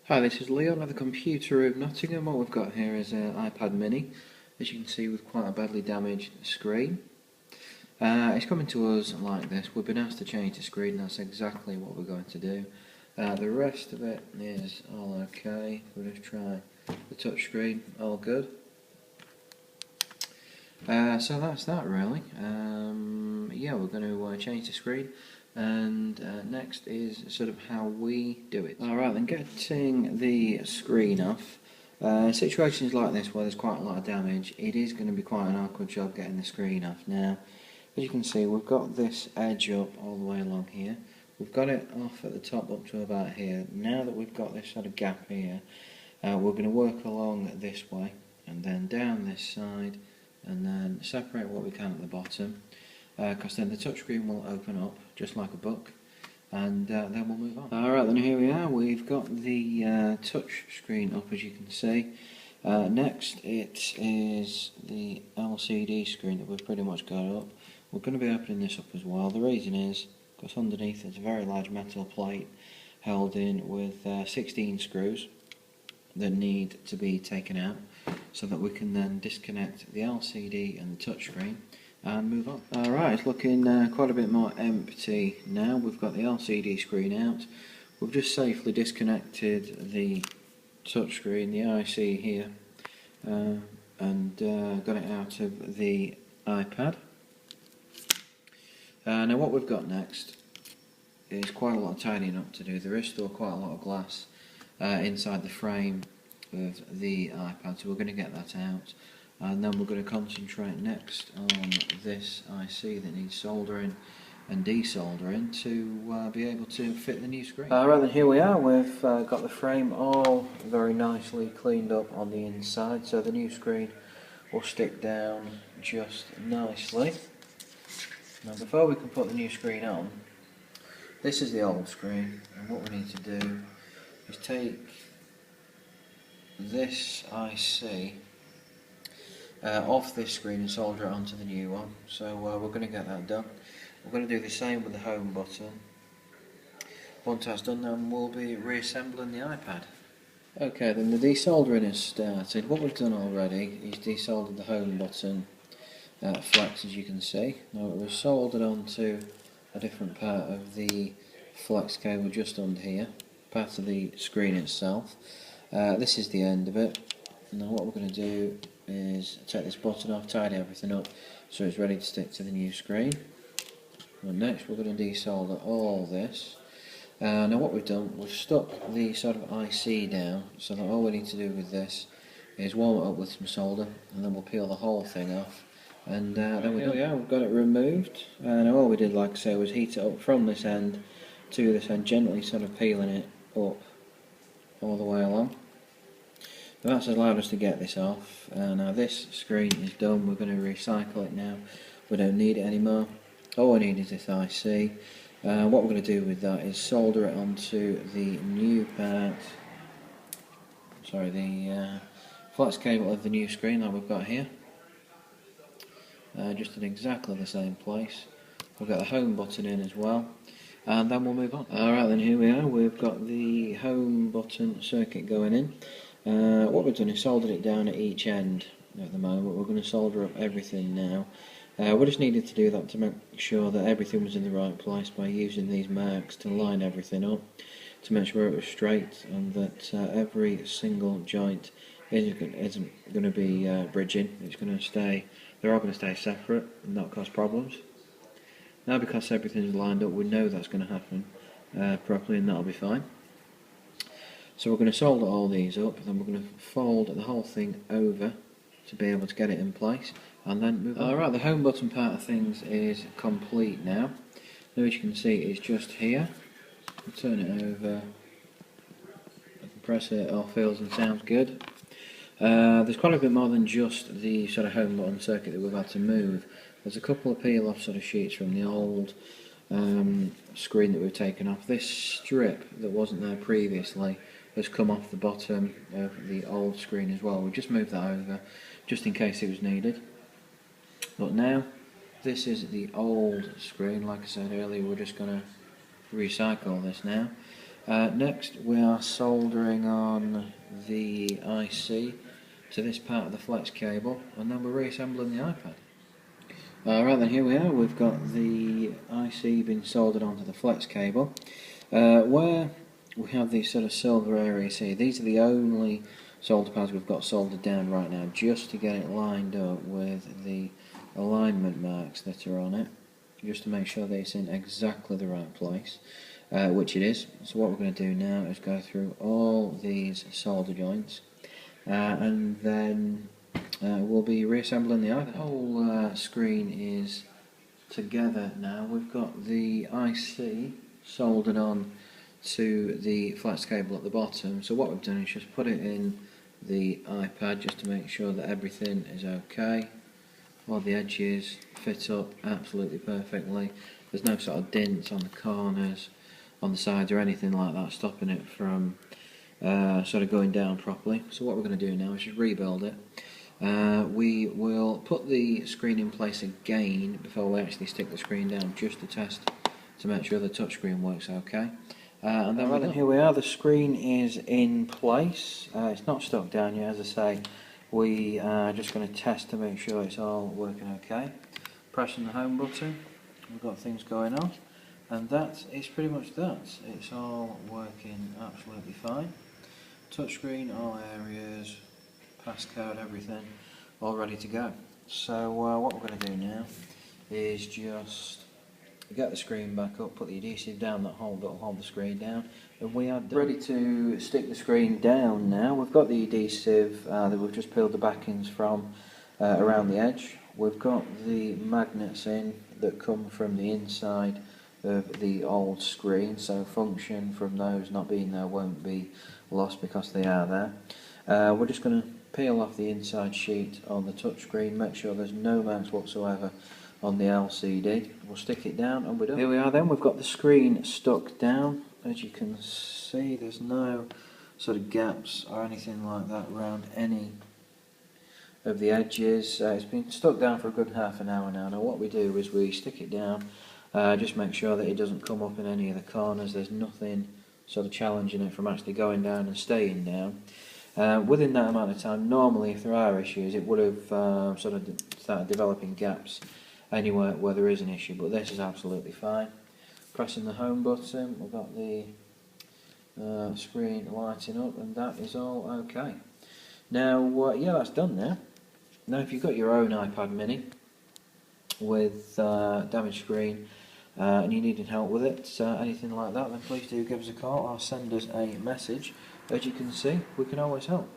Hi, this is Leon at the Computer Room Nottingham. What we've got here is an iPad mini, as you can see, with quite a badly damaged screen. It's coming to us like this. We've been asked to change the screen, that's exactly what we're going to do. The rest of it is all okay. We'll just try the touch screen, all good. So that's that really. Yeah, we're going to change the screen, and next is sort of how we do it. Alright then, getting the screen off. Situations like this where there's quite a lot of damage, it is going to be quite an awkward job getting the screen off. Now, as you can see, we've got this edge up all the way along here. We've got it off at the top up to about here. Now that we've got this sort of gap here, we're going to work along this way and then down this side, and then separate what we can at the bottom, because then the touchscreen will open up just like a book, and then we'll move on. Alright then, here we are. We've got the touch screen up, as you can see. Next it is the LCD screen that we've pretty much got up. We're going to be opening this up as well. The reason is because underneath there's a very large metal plate held in with 16 screws that need to be taken out, so that we can then disconnect the LCD and the touchscreen and move on. Alright, it's looking quite a bit more empty now. We've got the LCD screen out. We've just safely disconnected the touchscreen, the IC here, and got it out of the iPad. Now what we've got next is quite a lot of tidying up to do. There is still quite a lot of glass inside the frame of the iPad, so we're going to get that out, and then we're going to concentrate next on this IC that needs soldering and desoldering to be able to fit the new screen. Right then, here we are. We've got the frame all very nicely cleaned up on the inside, so the new screen will stick down just nicely. Now before we can put the new screen on, this is the old screen, and what we need to do is take this IC off this screen and solder it onto the new one. So we're going to get that done. We're going to do the same with the home button. Once that's done, then we'll be reassembling the iPad. Okay, then the desoldering has started. What we've done already is desoldered the home button flex, as you can see. Now it was soldered onto a different part of the flex cable just under here, part of the screen itself. This is the end of it. Now what we're going to do is take this button off, tidy everything up so it's ready to stick to the new screen. And next we're going to desolder all this. Now what we've done, we've stuck the sort of IC down, so that all we need to do with this is warm it up with some solder, and then we'll peel the whole thing off. And then we've got it removed. Now all we did, like I say, was heat it up from this end to this end, gently sort of peeling it up all the way along. And that's allowed us to get this off. Now this screen is done. We're going to recycle it now. We don't need it anymore. All we need is this IC. What we're going to do with that is solder it onto the new part, the flex cable of the new screen that we've got here. Just in exactly the same place. We've got the home button in as well, and then we'll move on. Alright then, here we are. We've got the home button circuit going in. What we've done is soldered it down at each end at the moment. We're going to solder up everything now. We just needed to do that to make sure that everything was in the right place by using these marks to line everything up, to make sure it was straight and that every single joint isn't going to be bridging. It's going to stay. They're all going to stay separate and not cause problems. Now because everything's lined up, we know that's going to happen properly, and that'll be fine. So we're going to solder all these up, then we're going to fold the whole thing over to be able to get it in place, and then move on. Alright, the home button part of things is complete now. Now as you can see, it's just here. I'll turn it over. I can press it, all feels and sounds good. There's quite a bit more than just the sort of home button circuit that we've had to move. There's a couple of peel off sort of sheets from the old screen that we've taken off. This strip that wasn't there previously has come off the bottom of the old screen as well. We just moved that over just in case it was needed. But now this is the old screen. Like I said earlier, we're just going to recycle this now. Next we are soldering on the IC to this part of the flex cable, and then we're reassembling the iPad. Alright then, here we are. We've got the IC being soldered onto the flex cable. Where we have these sort of silver areas here, these are the only solder pads we've got soldered down right now, just to get it lined up with the alignment marks that are on it, just to make sure that it's in exactly the right place, which it is. So what we're going to do now is go through all these solder joints, and then we'll be reassembling the iPad. The whole screen is together now. We've got the IC soldered on to the flex cable at the bottom. So what we've done is just put it in the iPad just to make sure that everything is okay. All the edges fit up absolutely perfectly. There's no sort of dents on the corners, on the sides or anything like that stopping it from sort of going down properly. So what we're going to do now is just rebuild it. We will put the screen in place again before we actually stick the screen down, just to test to make sure the touchscreen works okay. And then here we are, the screen is in place. It's not stuck down yet, as I say. We are just going to test to make sure it's all working okay. Pressing the home button, we've got things going on, and that is pretty much that. It's all working absolutely fine. Touchscreen, all areas, passcode, everything, all ready to go. So what we're going to do now is just get the screen back up, put the adhesive down that'll hold the screen down, and we are ready to stick the screen down now. We've got the adhesive that we've just peeled the backings from around the edge. We've got the magnets in that come from the inside of the old screen, so function from those not being there won't be lost because they are there. We're just going to peel off the inside sheet on the touchscreen, make sure there's no marks whatsoever on the LCD. We'll stick it down and we're done. Here we are then, we've got the screen stuck down. As you can see, there's no sort of gaps or anything like that around any of the edges. It's been stuck down for a good half an hour now. Now what we do is we stick it down, just make sure that it doesn't come up in any of the corners. There's nothing sort of challenging it from actually going down and staying down. Within that amount of time, normally if there are issues, it would have sort of started developing gaps anywhere where there is an issue, but this is absolutely fine. Pressing the home button, we've got the screen lighting up, and that is all okay. Now, yeah, that's done now. Now, if you've got your own iPad mini with damaged screen and you needed help with it, anything like that, then please do give us a call or send us a message. As you can see, we can always help.